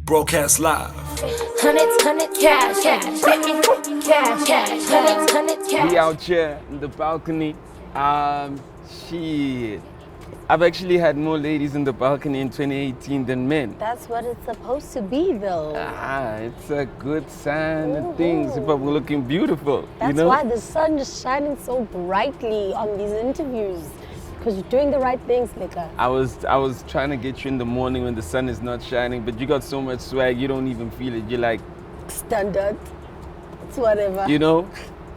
Broadcast live. Hundreds, cash. We out here in the balcony. Shit. I've actually had more ladies in the balcony in 2018 than men. That's what it's supposed to be, though. It's a good sign of things. People are looking beautiful. That's you know? why the sun is shining so brightly on these interviews. Because you're doing the right things, nigga. I was trying to get you in the morning when the sun is not shining, but you got so much swag, you don't even feel it. You're like... Standard. It's whatever. You know?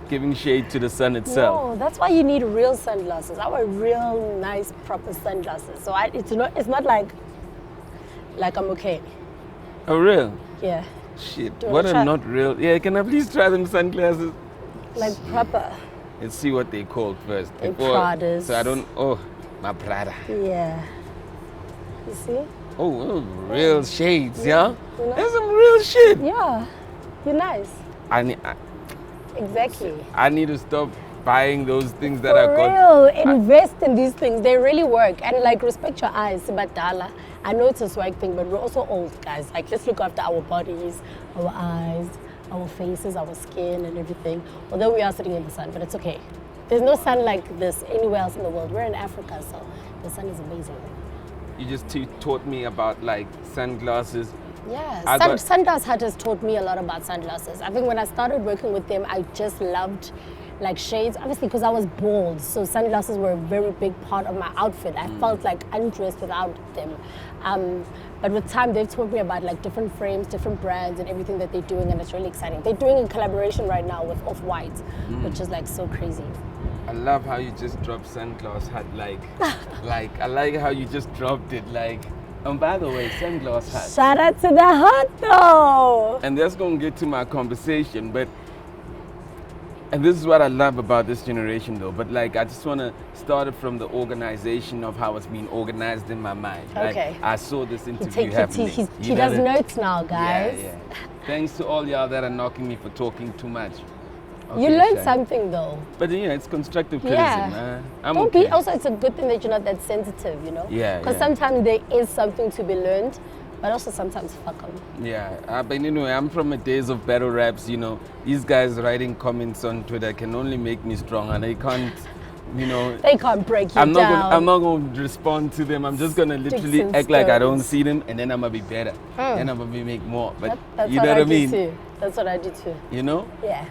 Giving shade to the sun itself. No, that's why you need real sunglasses. I wear real nice, proper sunglasses. So it's not like I'm okay. Oh, real? Yeah. Shit, what are not real? Yeah, can I please try them sunglasses? Like proper. Let's see what they called first. They're Pradas. So I don't, my Prada. Yeah. You see? Oh, real shades, yeah? You know? That's some real shit. Yeah. You're nice. Exactly. Exactly. I need to stop buying those things that For I got. real, invest in these things. They really work. And like, respect your eyes, Badala. I know it's a swag thing, but we're also old, guys. Like, let's look after our bodies, our eyes, our faces, our skin, and everything. Although we are sitting in the sun, but it's okay. There's no sun like this anywhere else in the world. We're in Africa, so the sun is amazing. You just taught me about like sunglasses. Yeah, Sunglass Hut has taught me a lot about sunglasses. I think when I started working with them, I just loved like shades, obviously because I was bald, so sunglasses were a very big part of my outfit. I felt like undressed without them. But with time, they've taught me about like different frames, different brands, and everything that they're doing, and it's really exciting. They're doing a collaboration right now with Off-White, which is like so crazy. I love how you just dropped Sunglass Hut, I like how you just dropped it, like. And by the way, Sunglass Hut. Shout out to the hut though. And that's gonna get to my conversation, and this is what I love about this generation though, but like I just wanna start it from the organization of how it's being organized in my mind. Okay. Like, I saw this interview happening. He does notes now, guys. Yeah. Thanks to all y'all that are knocking me for talking too much. Okay, you learned something though. But it's constructive criticism. Don't be. Also, it's a good thing that you're not that sensitive, you know. Yeah. Because sometimes there is something to be learned, but also sometimes fuck them. Yeah. But anyway, I'm from the days of battle raps. You know, these guys writing comments on Twitter can only make me strong, and they can't. They can't break you down. I'm not going to respond to them. I'm just going to literally act like I don't see them, and then I'm going to be better. Then I'm going to make more. But that's you know what I mean? Too. That's what I do too. You know? Yeah.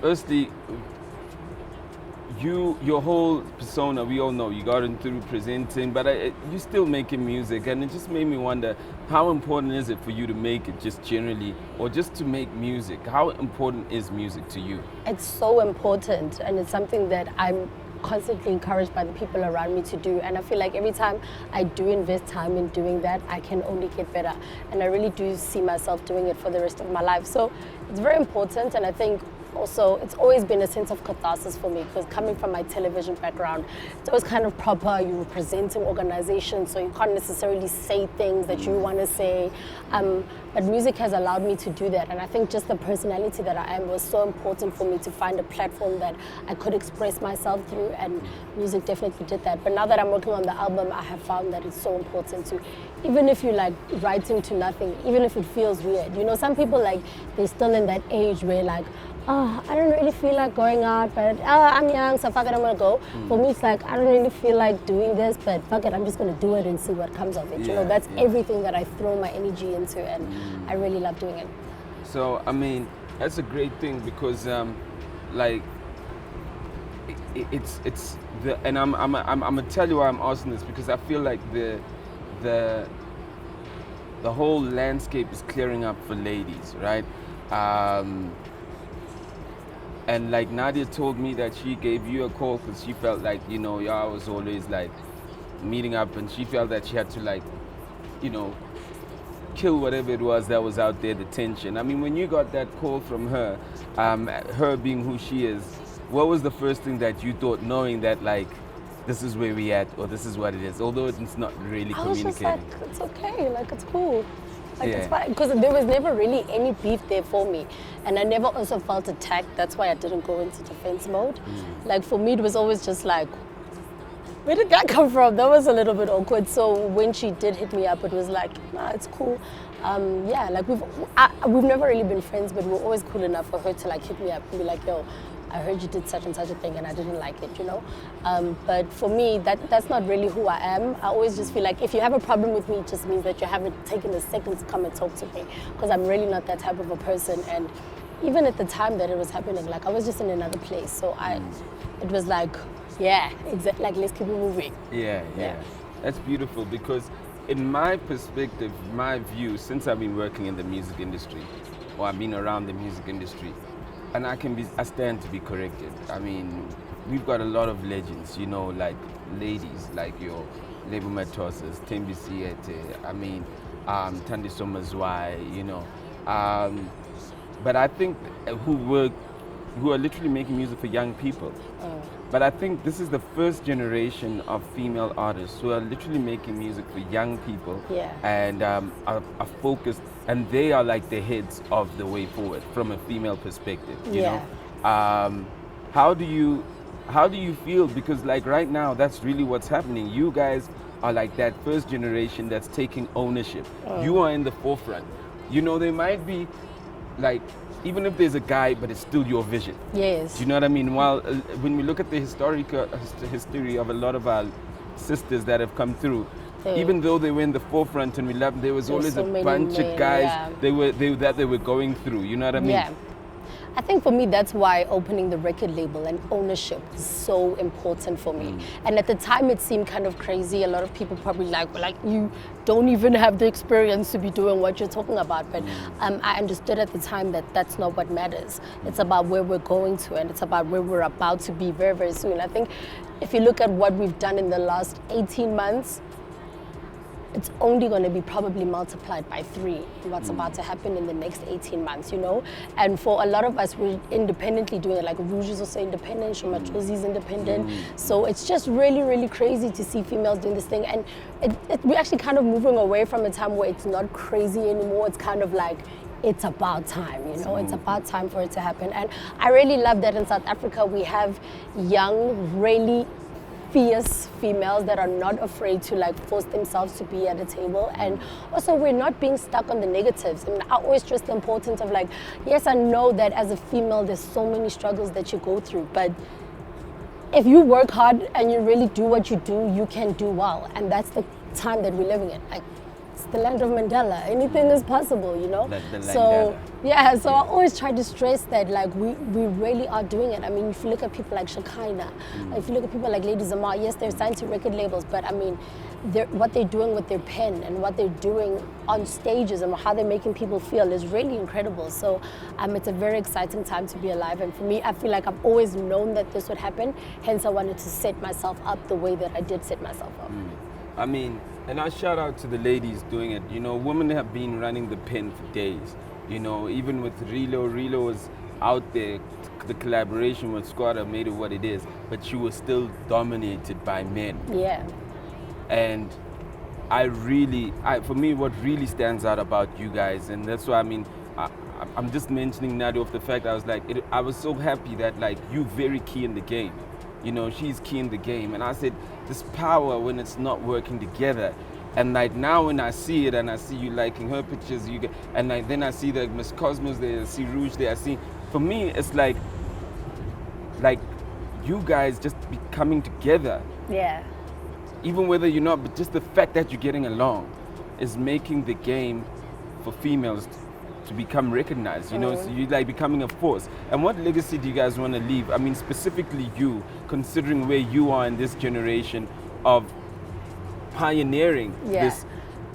Firstly, your whole persona, we all know you got it through presenting, but you still making music, and it just made me wonder, how important is it for you to make it just generally, or just to make music? How important is music to you? It's so important, and it's something that I'm constantly encouraged by the people around me to do, and I feel like every time I do invest time in doing that, I can only get better, and I really do see myself doing it for the rest of my life. So it's very important, and I think also it's always been a sense of catharsis for me, because coming from my television background, it's always kind of proper. You're representing organizations, so you can't necessarily say things that you want to say, but music has allowed me to do that, and I think just the personality that I am was so important for me to find a platform that I could express myself through, and music definitely did that. But now that I'm working on the album, I have found that it's so important to, even if you like writing to nothing, even if it feels weird, some people like they're still in that age where like, I don't really feel like going out, but I'm young, so fuck it, I'm gonna go. For me, it's like, I don't really feel like doing this, but fuck it, I'm just gonna do it and see what comes of it. That's everything that I throw my energy into, and I really love doing it. So, I mean, that's a great thing, because, it's the, and I'm gonna tell you why I'm asking this, because I feel like the whole landscape is clearing up for ladies, right? And like Nadia told me that she gave you a call because she felt like, y'all was always like meeting up, and she felt that she had to like, kill whatever it was that was out there, the tension. I mean, when you got that call from her, her being who she is, what was the first thing that you thought, knowing that like, this is where we at, or this is what it is, although it's not really communicating? I was just like, it's okay, like it's cool. Like it's fine, because there was never really any beef there for me, and I never also felt attacked. That's why I didn't go into defense mode. Like for me, it was always just like, where did that come from? That was a little bit awkward. So when she did hit me up, it was like, nah, it's cool. Yeah, like we've never really been friends, but we're always cool enough for her to like hit me up and be like, yo, I heard you did such and such a thing and I didn't like it, you know? But for me, that's not really who I am. I always just feel like if you have a problem with me, it just means that you haven't taken a second to come and talk to me, because I'm really not that type of a person. And even at the time that it was happening, like I was just in another place. So it was like, yeah, exactly, like let's keep it moving. Yeah. That's beautiful, because in my perspective, my view, since I've been working in the music industry, or I've been around the music industry, and I stand to be corrected. I mean, we've got a lot of legends, you know, like ladies, like your Lebo Matosas, Tembi Siete, I mean, Tandiso Mazwai, you know. But I think who are literally making music for young people. But I think this is the first generation of female artists who are literally making music for young people, and are focused, and they are like the heads of the way forward from a female perspective. You know, how do you feel? Because like right now, that's really what's happening. You guys are like that first generation that's taking ownership. You are in the forefront. You know, there might be like, even if there's a guy, but it's still your vision. Yes. Do you know what I mean? While when we look at the history of a lot of our sisters that have come through, even though they were in the forefront and we loved them, there was always a bunch of guys they were going through. You know what I mean? Yeah. I think for me, that's why opening the record label and ownership is so important for me. And at the time, it seemed kind of crazy. A lot of people probably like you don't even have the experience to be doing what you're talking about. But I understood at the time that that's not what matters. It's about where we're going to, and it's about where we're about to be very, very soon. I think if you look at what we've done in the last 18 months, it's only going to be probably multiplied by 3 what's about to happen in the next 18 months, you know? And for a lot of us, we're independently doing it. Like Rouge is also independent, Shomatlozi is independent. So it's just really, really crazy to see females doing this thing. And we're actually kind of moving away from a time where it's not crazy anymore. It's kind of like, it's about time, you know? It's about time for it to happen. And I really love that in South Africa, we have young, really fierce females that are not afraid to like force themselves to be at a table. And also we're not being stuck on the negatives. I mean, I always stress the importance of like, yes, I know that as a female there's so many struggles that you go through, but if you work hard and you really do what you do, you can do well. And that's the time that we're living in. Like, it's the land of Mandela. Anything is possible, you know? So I always try to stress that like we really are doing it. I mean, if you look at people like Shekinah, if you look at people like Lady Zamar, yes, they're signed to record labels, but I mean, what they're doing with their pen and what they're doing on stages and how they're making people feel is really incredible. So it's a very exciting time to be alive. And for me, I feel like I've always known that this would happen. Hence, I wanted to set myself up the way that I did set myself up. I mean, and I shout out to the ladies doing it. You know, women have been running the pen for days. You know, even with Rilo was out there. The collaboration with Squatter made it what it is, but she was still dominated by men. Yeah. And for me, what really stands out about you guys, and that's why I mean, I'm just mentioning Nadia off the fact I was like, I was so happy that like you very key in the game. You know, she's key in the game. And I said, this power when it's not working together. And like now when I see it and I see you liking her pictures, and like, then I see the Miss Cosmos there, I see Rouge there, for me, it's like you guys just be coming together. Yeah. Even whether you're not, but just the fact that you're getting along is making the game for females to become recognized, you know, so you're like becoming a force. And what legacy do you guys want to leave? I mean, specifically you, considering where you are in this generation of pioneering this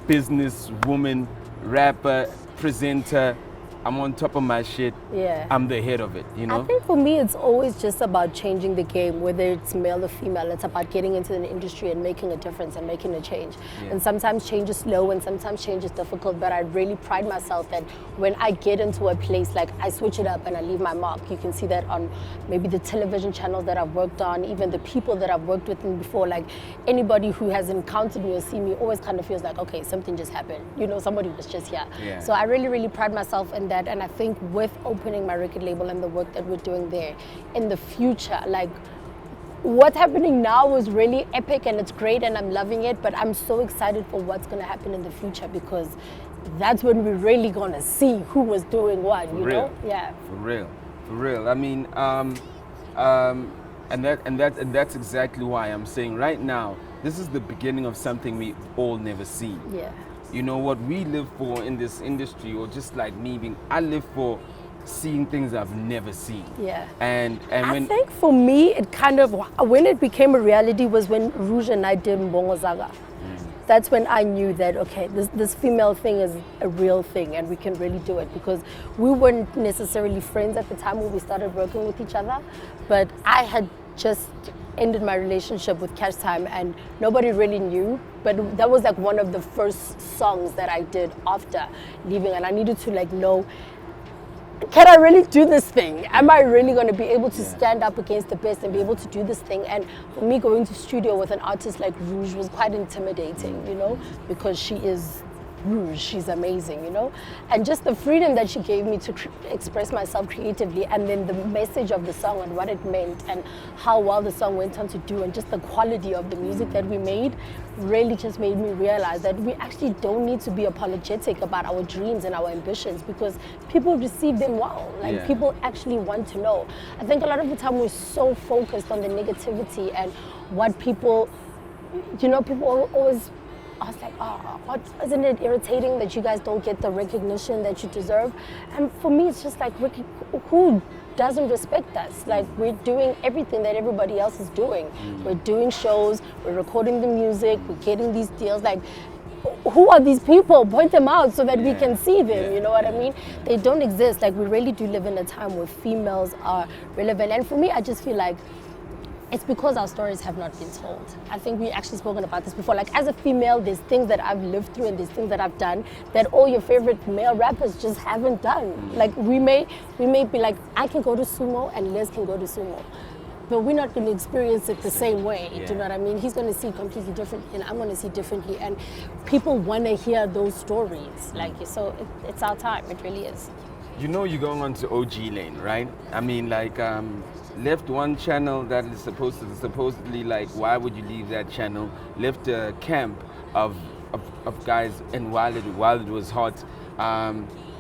business woman, rapper, presenter, I'm on top of my shit. Yeah. I'm the head of it, you know? I think for me, it's always just about changing the game, whether it's male or female. It's about getting into the industry and making a difference and making a change. Yeah. And sometimes change is slow and sometimes change is difficult, but I really pride myself that when I get into a place, like I switch it up and I leave my mark. You can see that on maybe the television channels that I've worked on, even the people that I've worked with before. Like anybody who has encountered me or seen me always kind of feels like, okay, something just happened. You know, somebody was just here. Yeah. So I really, really pride myself in that. And I think with opening my record label and the work that we're doing there in the future, like what's happening now is really epic and it's great and I'm loving it, but I'm so excited for what's going to happen in the future because that's when we're really gonna see who was doing what, you know? Yeah. For real. I mean, and that's exactly why I'm saying right now, this is the beginning of something we all never seen. Yeah. You know what we live for in this industry, or just like me being, I live for seeing things I've never seen. Yeah. And I when think for me, it kind of, when it became a reality was when Rouge and I did Mbongo Zaga. That's when I knew that, okay, this female thing is a real thing and we can really do it, because we weren't necessarily friends at the time when we started working with each other, but I had just ended my relationship with Cash Time and nobody really knew, but that was like one of the first songs that I did after leaving, and I needed to like know, can I really do this thing? Am I really going to be able to stand up against the best and be able to do this thing? And for me, going to studio with an artist like Rouge was quite intimidating, you know, because she is Rouge, she's amazing, you know? And just the freedom that she gave me to express myself creatively, and then the message of the song and what it meant and how well the song went on to do, and just the quality of the music that we made really just made me realize that we actually don't need to be apologetic about our dreams and our ambitions, because people receive them well. Like people actually want to know. I think a lot of the time we're so focused on the negativity and what people, you know, people always, I was like, oh, isn't it irritating that you guys don't get the recognition that you deserve? And for me, it's just like, who doesn't respect us? Like, we're doing everything that everybody else is doing. We're doing shows, we're recording the music, we're getting these deals. Like, who are these people? Point them out so that we can see them, you know what I mean? They don't exist. Like, we really do live in a time where females are relevant. And for me, I just feel like it's because our stories have not been told. I think we actually spoken about this before. Like, as a female, there's things that I've lived through and there's things that I've done that all your favorite male rappers just haven't done. Like, we may be like, I can go to sumo and Les can go to sumo, but we're not going to experience it the same way. Do you know what I mean? He's going to see completely different, and I'm going to see differently. And people want to hear those stories. Like, so it's our time. It really is. You know, you're going on to OG lane, right? I mean, like, left one channel that is supposedly like, why would you leave that channel? Left a camp of guys, and while it was hot,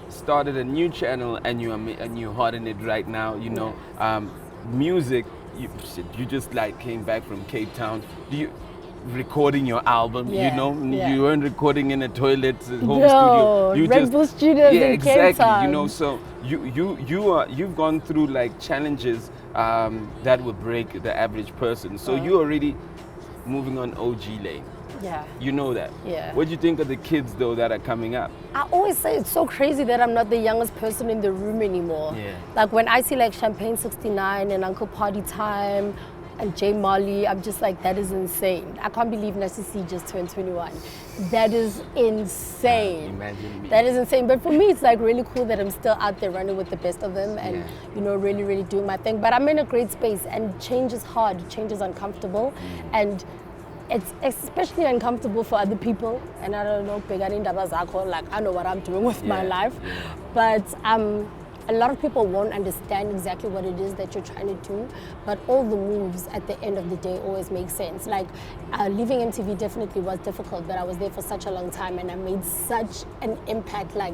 started a new channel, and you're hot in it right now. You know, music. You just like came back from Cape Town. Recording your album, you know, you weren't recording in a toilet, home studio. You Red Bull Studios in Cape Town. You know, so you've gone through like challenges that would break the average person. So you're already moving on OG lane. Yeah. You know that. Yeah. What do you think of the kids though that are coming up? I always say it's so crazy that I'm not the youngest person in the room anymore. Yeah. Like when I see like Champagne 69 and Uncle Party Time and J Molly, I'm just like, that is insane. I can't believe Nasisi just turned 21. That is insane. Imagine me. That is insane. But for me, it's like really cool that I'm still out there running with the best of them and, you know, really, really doing my thing. But I'm in a great space, and change is hard. Change is uncomfortable. And it's especially uncomfortable for other people. And I don't know, like, I know what I'm doing with my life. But a lot of people won't understand exactly what it is that you're trying to do, but all the moves at the end of the day always make sense. Like, leaving MTV definitely was difficult, but I was there for such a long time and I made such an impact. Like,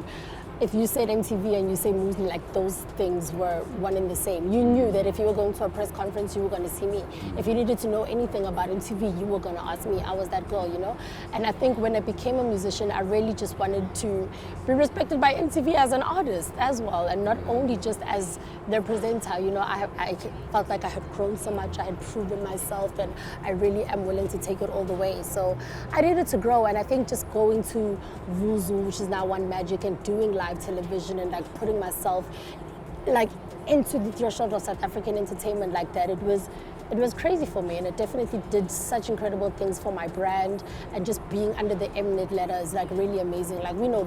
if you said MTV and you say Moozlie, like, those things were one and the same. You knew that if you were going to a press conference, you were going to see me. If you needed to know anything about MTV, you were going to ask me. I was that girl, you know? And I think when I became a musician, I really just wanted to be respected by MTV as an artist as well, and not only just as their presenter. You know, I felt like I had grown so much, I had proven myself, and I really am willing to take it all the way. So I needed to grow, and I think just going to Vuzu, which is now One Magic, and doing live television and like putting myself like into the threshold of South African entertainment like that, it was crazy for me, and it definitely did such incredible things for my brand. And just being under the Mnet letter is like really amazing. Like, we know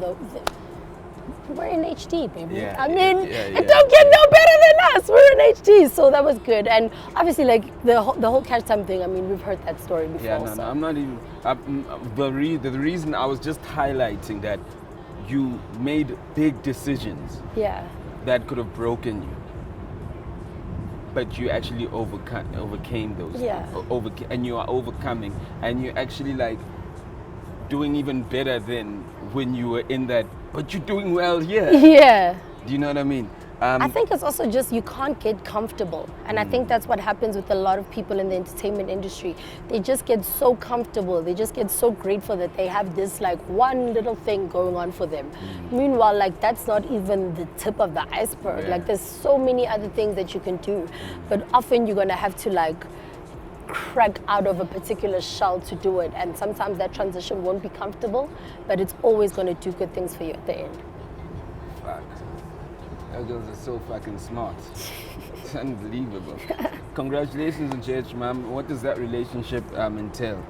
we're in HD, baby. I mean, it don't get no better than us. We're in HD, so that was good. And obviously, like the whole Cash Time thing, I mean, we've heard that story before. Yeah, no, I'm not even. The reason I was just highlighting that you made big decisions that could have broken you, but you actually overcame those. And you are overcoming, and you actually like doing even better than when you were in that, but you're doing well here. Yeah. Do you know what I mean? I think it's also just you can't get comfortable. And I think that's what happens with a lot of people in the entertainment industry. They just get so comfortable. They just get so grateful that they have this like one little thing going on for them. Meanwhile, like that's not even the tip of the iceberg. Yeah. Like there's so many other things that you can do. But often you're gonna have to like crack out of a particular shell to do it. And sometimes that transition won't be comfortable, but it's always gonna do good things for you at the end. Fuck. Those girls are so fucking smart. It's unbelievable. Congratulations on Church, ma'am. What does that relationship entail?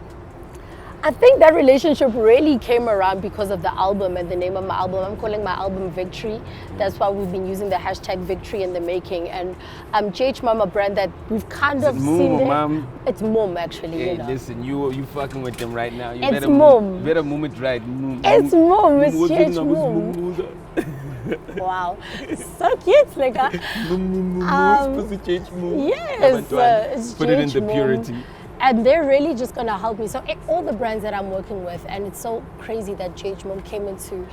I think that relationship really came around because of the album and the name of my album. I'm calling my album Victory. That's why we've been using the hashtag Victory in the making. And JH Mom, a brand that we've kind of seen there. Mom? It's Mom, actually. Hey, you know. listen, you fucking with them right now. You It's better Mom. better move it right. Mom. It's Mom. It's Mom, JH Mom. Wow, so cute, like Yes, it's put it in JH the Mom. purity. And they're really just gonna help me. So all the brands that I'm working with, and it's so crazy that JH Mom came into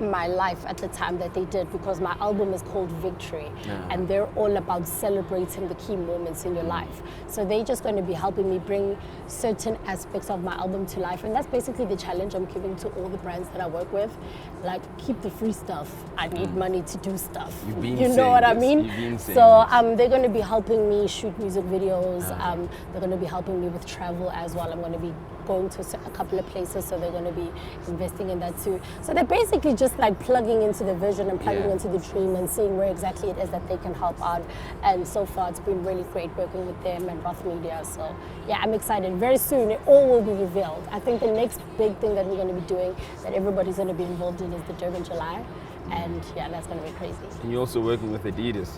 my life at the time that they did, because my album is called Victory, and they're all about celebrating the key moments in your life. So they're just going to be helping me bring certain aspects of my album to life, and that's basically the challenge I'm giving to all the brands that I work with. Like, keep the free stuff. I need money to do stuff. You know what I mean? So they're going to be helping me shoot music videos. They're going to be helping me with travel as well. I'm going to be going to a couple of places, so they're going to be investing in that too. So they're basically just like plugging into the vision and plugging into the dream and seeing where exactly it is that they can help out. And so far it's been really great working with them and Roth Media. So yeah, I'm excited. Very soon it all will be revealed. I think the next big thing that we're going to be doing, that everybody's going to be involved in, is the Durban July. And yeah, that's going to be crazy. And you're also working with Adidas.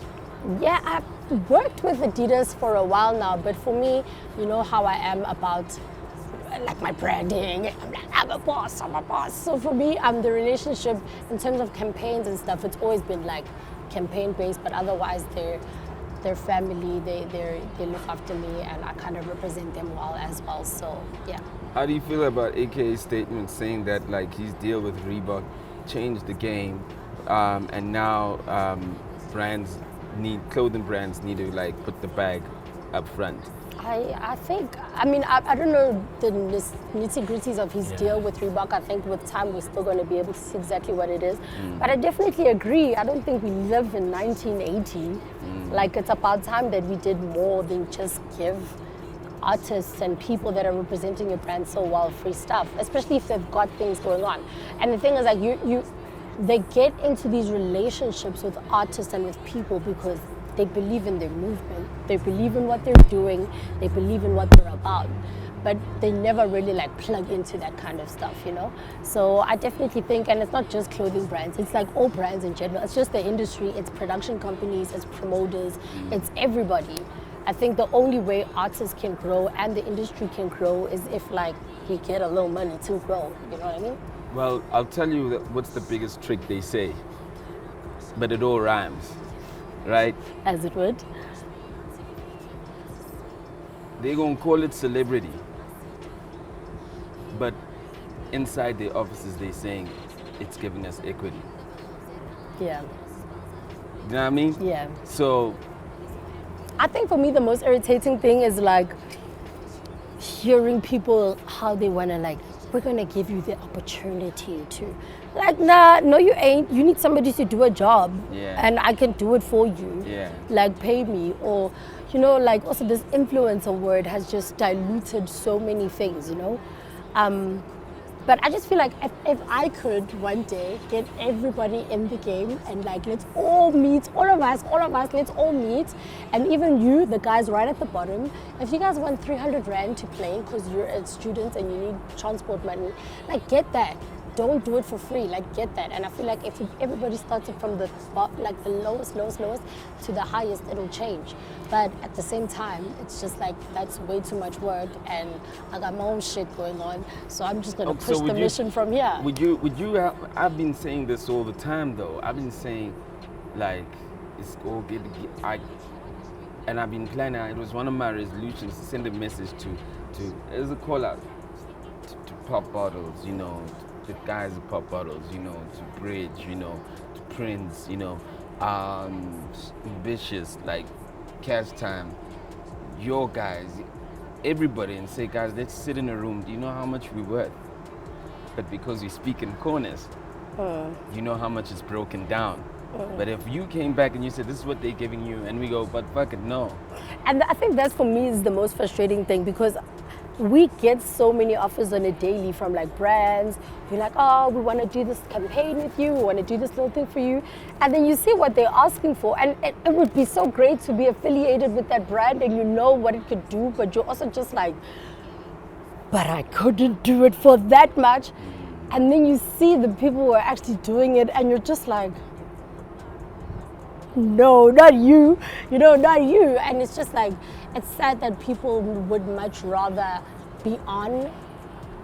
Yeah, I've worked with Adidas for a while now, but for me, you know how I am about like my branding. I'm like, I'm a boss. So for me, the relationship in terms of campaigns and stuff, it's always been like campaign based, but otherwise they're family, they look after me, and I kind of represent them well as well. So yeah. How do you feel about AK's statement saying that like his deal with Reebok changed the game, and now clothing brands need to like put the bag up front? I think, I mean, I don't know the nitty-gritties of his deal with Reebok. I think with time we're still going to be able to see exactly what it is. But I definitely agree. I don't think we live in 1980. Like, it's about time that we did more than just give artists and people that are representing your brand so well free stuff, especially if they've got things going on. And the thing is, like, they get into these relationships with artists and with people because they believe in their movement, they believe in what they're doing, they believe in what they're about, but they never really like plug into that kind of stuff, you know? So I definitely think, and it's not just clothing brands, it's like all brands in general, it's just the industry, it's production companies, it's promoters, it's everybody. I think the only way artists can grow and the industry can grow is if like you get a little money to grow, you know what I mean? Well, I'll tell you what's the biggest trick they say, but it all rhymes. Right? As it would. They're going to call it celebrity. But inside their offices, they're saying it's giving us equity. Yeah. You know what I mean? Yeah. So I think for me, the most irritating thing is like hearing people how they want to like, we're going to give you the opportunity to. Like, nah, no you ain't. You need somebody to do a job. Yeah. And I can do it for you. Yeah. Like, pay me. Or, you know, like also this influencer word has just diluted so many things, you know? But I just feel like if I could one day get everybody in the game and like, let's all meet, all of us, let's all meet. And even you, the guys right at the bottom, if you guys want 300 Rand to play because you're a student and you need transport money, like get that. Don't do it for free, like get that. And I feel like if everybody starts it from the like the lowest to the highest, it'll change. But at the same time, it's just like that's way too much work, and I got my own shit going on. So I'm just gonna push the mission from here. Would you? I've been saying this all the time, though. I've been saying, like, it's all good. And I've been planning. It was one of my resolutions to send a message to as a call out to pop bottles, you know, the guys with pop bottles, you know, to Bridge, you know, to Prince, you know, Ambitious, like Cash Time, your guys, everybody, and say, guys, let's sit in a room. Do you know how much we're worth? But because we speak in corners, you know how much is broken down. But if you came back and you said, this is what they're giving you, and we go, but fuck it, no. And I think that's, for me, is the most frustrating thing, because we get so many offers on a daily from like brands. You're like, oh, we want to do this campaign with you, we want to do this little thing for you. And then you see what they're asking for. And it would be so great to be affiliated with that brand and you know what it could do, but you're also just like, but I couldn't do it for that much. And then you see the people who are actually doing it and you're just like, no, not you, you know, not you. And it's just like, it's sad that people would much rather be on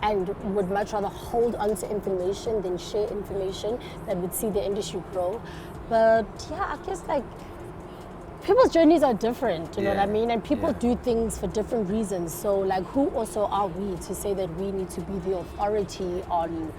and would much rather hold on to information than share information that would see the industry grow. But yeah, I guess like people's journeys are different, you know what I mean? And people do things for different reasons. So like, who also are we to say that we need to be the authority on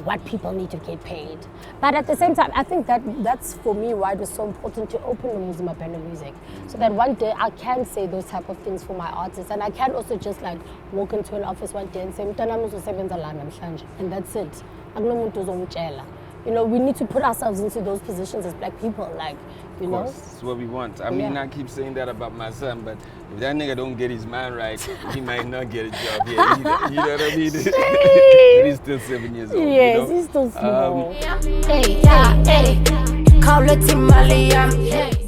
what people need to get paid? But at the same time, I think that's for me why it was so important to open the Moozlie Mapendo Music, so that one day I can say those type of things for my artists, and I can also just like walk into an office one day and say, "Mntanami uzosebenza la namhlanje," and that's it. Akunomuntu ozongitshela. You know, we need to put ourselves into those positions as black people, like, you know. That's what we want. I mean, I keep saying that about my son, but if that nigga don't get his mind right, he might not get a job here either. You know what I mean? But he's still 7 years old. Yes, you know? he's still small. Hey, yeah, hey, call it Timaliam.